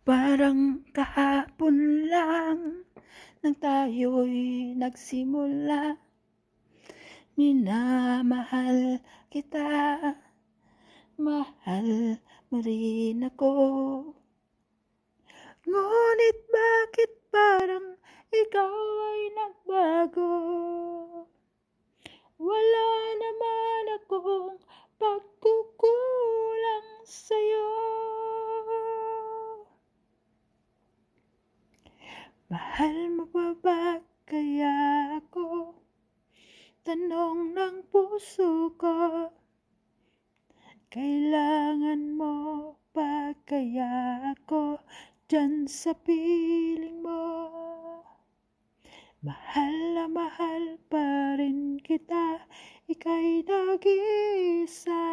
Parang kahapon lang nang tayo'y nagsimula. Minamahal kita, mahal mo rin ako. Ngunit bakit parang ikaw ay nagbago? Wala naman akong pagkukulang sa'yo. Mahal mo pa ba kaya ako? Tanong ng puso ko. Kailangan mo pa kaya ako dyan sa piling mo? Mahal na mahal pa rin kita, ika'y nag-iisa.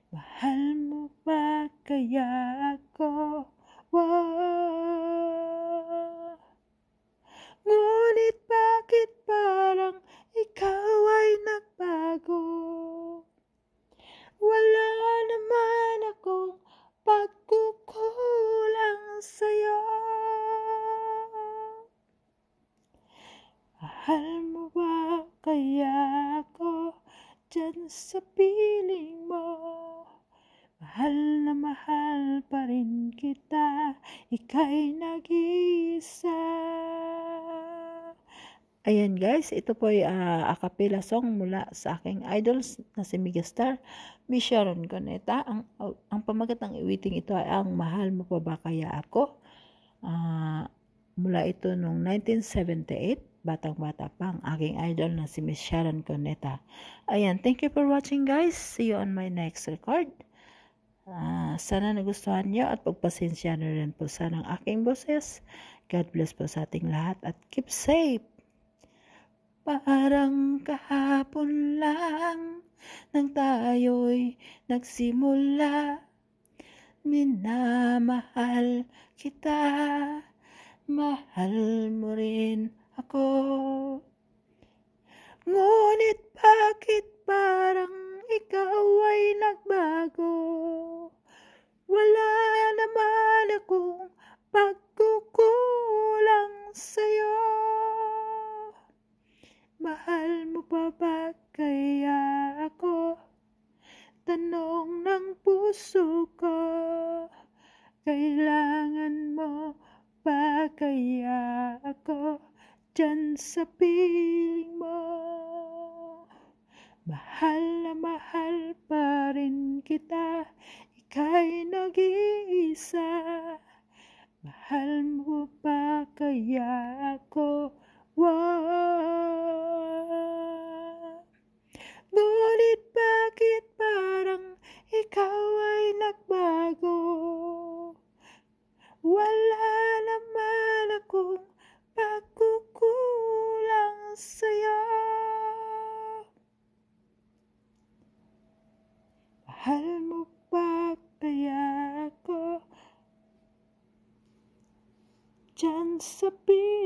Mahal mo ba kaya ako? Wow. Ngunit bakit parang ikaw ay nagbago? Wala naman akong pagkukulang sa'yo. Mahal mo ba kaya ako dyan sa piling mo? Mahal na mahal pa rin kita, ika'y nag-iisa. Ayan guys, ito po ay a cappella song mula sa aking idols na si Megastar, Miss Sharon Cuneta. Ang pamagat ng iwiting ito ay Ang Mahal Mo Pa Ba Kaya Ako. Mula ito noong 1978, batang-bata pa ang aking idol na si Miss Sharon Cuneta. Ayan, thank you for watching guys. See you on my next record. Sana nagustuhan niyo at pagpasensya na rin po sana ang aking boses. God bless po sa ating lahat at keep safe. Parang kahapon lang nang tayo'y nagsimula. Minamahal kita, mahal mo rin ako. Ngunit bakit parang ikaw ay nagbago? Wala naman akong pagkukulang sa'yo. Mahal mo pa ba kaya ako? Tanong ng puso ko. Kailangan mo pa kaya ako dyan sa piling mo? Mahal na mahal pa rin kita, ika'y nag-iisa. Mahal mo pa kaya ako? Wow. Ngunit bakit parang ikaw ay nagbago? Wala naman akong pagkukulang sa'yo. Mahal mo pa kaya ako dyan sa piling